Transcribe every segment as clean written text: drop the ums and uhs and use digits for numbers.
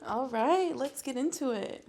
All right, let's get into it.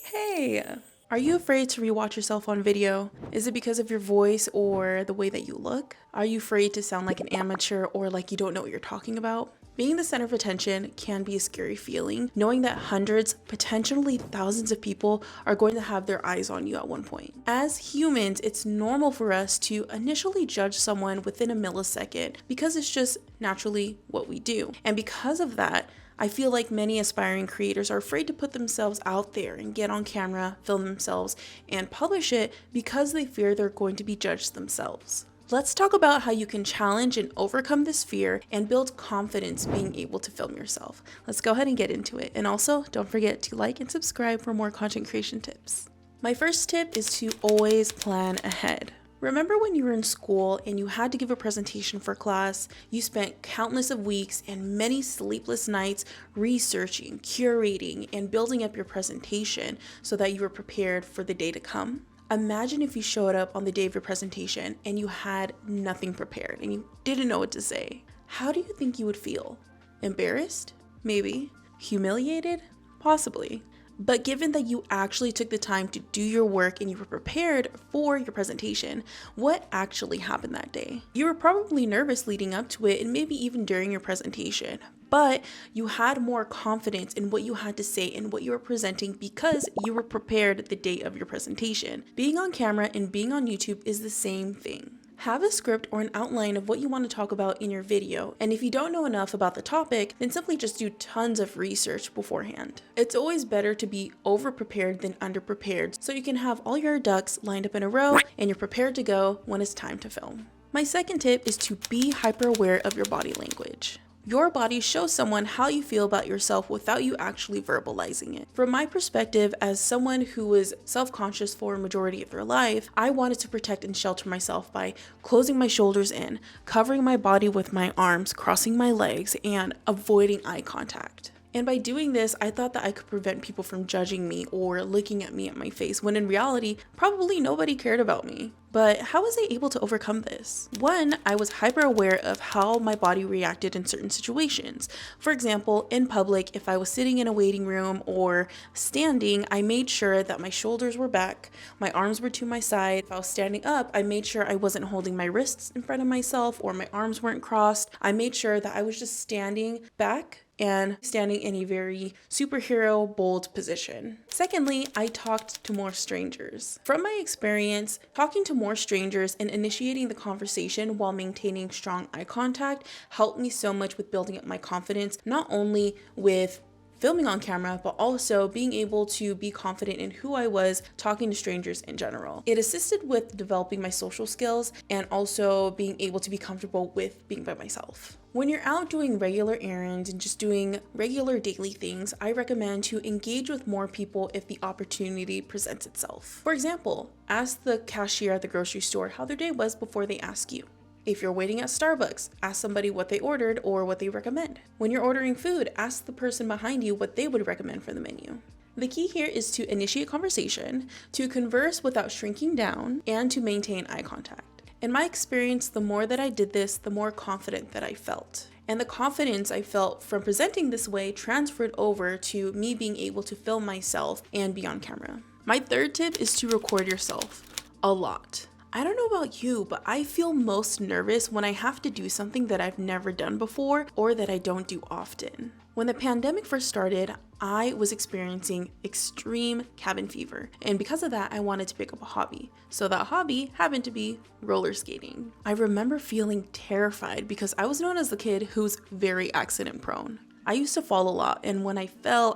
Hey, are you afraid to rewatch yourself on video? Is it because of your voice or the way that you look? Are you afraid to sound like an amateur or like you don't know what you're talking about? Being the center of attention can be a scary feeling, knowing that hundreds, potentially thousands of people are going to have their eyes on you at one point. As humans, it's normal for us to initially judge someone within a millisecond because it's just naturally what we do. And because of that, I feel like many aspiring creators are afraid to put themselves out there and get on camera, film themselves, and publish it because they fear they're going to be judged themselves. Let's talk about how you can challenge and overcome this fear and build confidence being able to film yourself. Let's go ahead and get into it. And also, don't forget to like and subscribe for more content creation tips. My first tip is to always plan ahead. Remember when you were in school and you had to give a presentation for class? You spent countless of weeks and many sleepless nights researching, curating, and building up your presentation so that you were prepared for the day to come. Imagine if you showed up on the day of your presentation and you had nothing prepared and you didn't know what to say. How do you think you would feel? Embarrassed? Maybe. Humiliated? Possibly. But given that you actually took the time to do your work and you were prepared for your presentation, what actually happened that day? You were probably nervous leading up to it and maybe even during your presentation, but you had more confidence in what you had to say and what you were presenting because you were prepared the day of your presentation. Being on camera and being on YouTube is the same thing. Have a script or an outline of what you want to talk about in your video, and if you don't know enough about the topic, then simply just do tons of research beforehand. It's always better to be over-prepared than under-prepared, so you can have all your ducks lined up in a row and you're prepared to go when it's time to film. My second tip is to be hyper-aware of your body language. Your body shows someone how you feel about yourself without you actually verbalizing it. From my perspective, as someone who was self-conscious for a majority of their life, I wanted to protect and shelter myself by closing my shoulders in, covering my body with my arms, crossing my legs, and avoiding eye contact. And by doing this, I thought that I could prevent people from judging me or looking at me at my face, when in reality, probably nobody cared about me. But how was I able to overcome this? One, I was hyper aware of how my body reacted in certain situations. For example, in public, if I was sitting in a waiting room or standing, I made sure that my shoulders were back, my arms were to my side. If I was standing up, I made sure I wasn't holding my wrists in front of myself or my arms weren't crossed. I made sure that I was just standing back and standing in a very superhero bold position. Secondly, I talked to more strangers. From my experience, talking to more strangers and initiating the conversation while maintaining strong eye contact helped me so much with building up my confidence, not only with filming on camera, but also being able to be confident in who I was talking to strangers in general. It assisted with developing my social skills and also being able to be comfortable with being by myself. When you're out doing regular errands and just doing regular daily things, I recommend to engage with more people if the opportunity presents itself. For example, ask the cashier at the grocery store how their day was before they ask you. If you're waiting at Starbucks, ask somebody what they ordered or what they recommend. When you're ordering food, ask the person behind you what they would recommend for the menu. The key here is to initiate conversation, to converse without shrinking down, and to maintain eye contact. In my experience, the more that I did this, the more confident that I felt. And the confidence I felt from presenting this way transferred over to me being able to film myself and be on camera. My third tip is to record yourself a lot. I don't know about you, but I feel most nervous when I have to do something that I've never done before or that I don't do often. When the pandemic first started, I was experiencing extreme cabin fever, and because of that, I wanted to pick up a hobby. So that hobby happened to be roller skating. I remember feeling terrified because I was known as the kid who's very accident prone. I used to fall a lot, and when I fell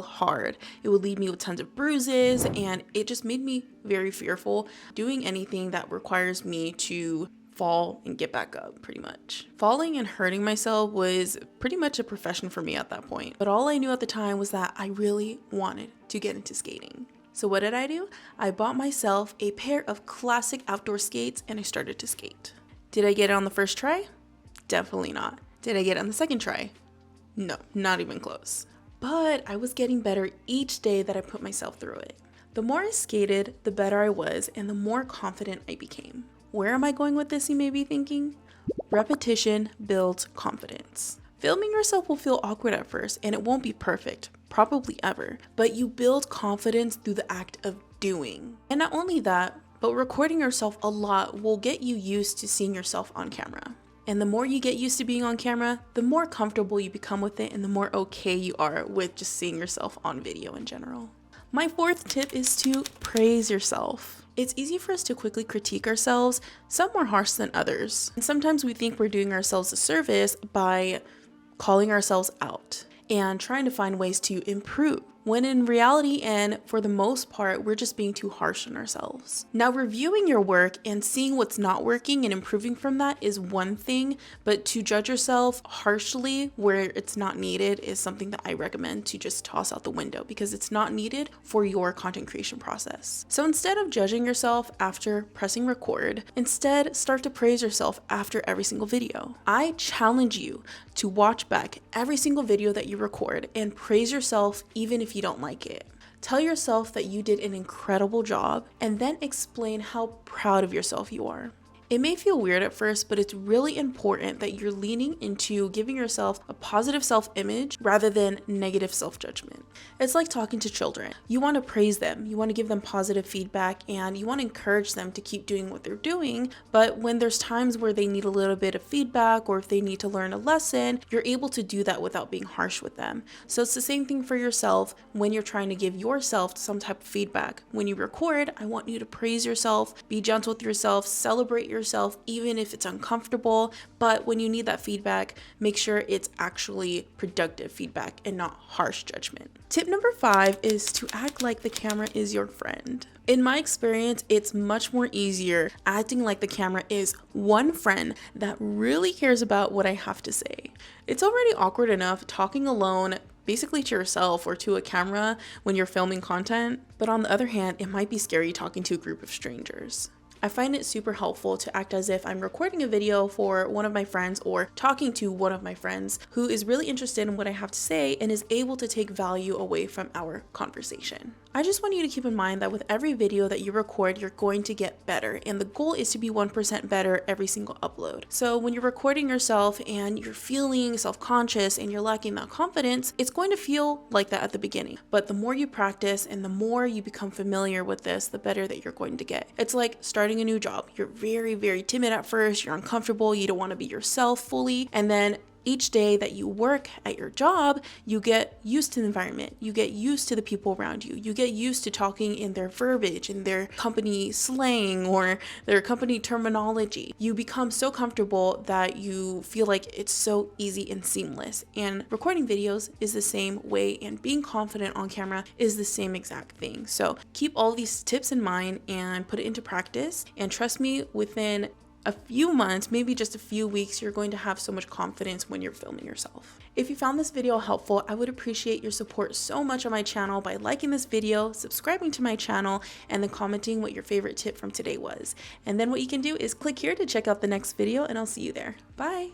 hard. It would leave me with tons of bruises, and it just made me very fearful doing anything that requires me to fall and get back up, pretty much. Falling and hurting myself was pretty much a profession for me at that point. But all I knew at the time was that I really wanted to get into skating. So what did I do? I bought myself a pair of classic outdoor skates and I started to skate. Did I get it on the first try? Definitely not. Did I get it on the second try? No, not even close. But I was getting better each day that I put myself through it. The more I skated, the better I was and the more confident I became. Where am I going with this, you may be thinking? Repetition builds confidence. Filming yourself will feel awkward at first and it won't be perfect. probably ever, but you build confidence through the act of doing. And not only that, but recording yourself a lot will get you used to seeing yourself on camera. And the more you get used to being on camera, the more comfortable you become with it and the more okay you are with just seeing yourself on video in general. My fourth tip is to praise yourself. It's easy for us to quickly critique ourselves, some more harsh than others. And sometimes we think we're doing ourselves a service by calling ourselves out and trying to find ways to improve, when in reality and for the most part, we're just being too harsh on ourselves. Now, reviewing your work and seeing what's not working and improving from that is one thing, but to judge yourself harshly where it's not needed is something that I recommend to just toss out the window because it's not needed for your content creation process. So instead of judging yourself after pressing record, instead start to praise yourself after every single video. I challenge you to watch back every single video that you record and praise yourself even if you don't like it. Tell yourself that you did an incredible job and then explain how proud of yourself you are. It may feel weird at first, but it's really important that you're leaning into giving yourself a positive self-image rather than negative self-judgment. It's like talking to children. You want to praise them, you want to give them positive feedback, and you want to encourage them to keep doing what they're doing. But when there's times where they need a little bit of feedback or if they need to learn a lesson, you're able to do that without being harsh with them. So it's the same thing for yourself when you're trying to give yourself some type of feedback. When you record, I want you to praise yourself, be gentle with yourself, celebrate yourself even if it's uncomfortable, but when you need that feedback, make sure it's actually productive feedback and not harsh judgment. Tip number 5 is to act like the camera is your friend. In my experience, it's much more easier acting like the camera is one friend that really cares about what I have to say. It's already awkward enough talking alone, basically to yourself or to a camera when you're filming content, but on the other hand, it might be scary talking to a group of strangers. I find it super helpful to act as if I'm recording a video for one of my friends or talking to one of my friends who is really interested in what I have to say and is able to take value away from our conversation. I just want you to keep in mind that with every video that you record, you're going to get better, and the goal is to be 1% better every single upload. So when you're recording yourself and you're feeling self-conscious and you're lacking that confidence, it's going to feel like that at the beginning. But the more you practice and the more you become familiar with this, the better that you're going to get. It's like starting a new job. You're very, very timid at first, you're uncomfortable, you don't want to be yourself fully, and then each day that you work at your job, you get used to the environment, you get used to the people around you, you get used to talking in their verbiage, in their company slang or their company terminology. You become so comfortable that you feel like it's so easy and seamless. And recording videos is the same way, and being confident on camera is the same exact thing. So keep all these tips in mind and put it into practice, and trust me, within a few months, maybe just a few weeks, you're going to have so much confidence when you're filming yourself. If you found this video helpful, I would appreciate your support so much on my channel by liking this video, subscribing to my channel, and then commenting what your favorite tip from today was. And then what you can do is click here to check out the next video, and I'll see you there. Bye!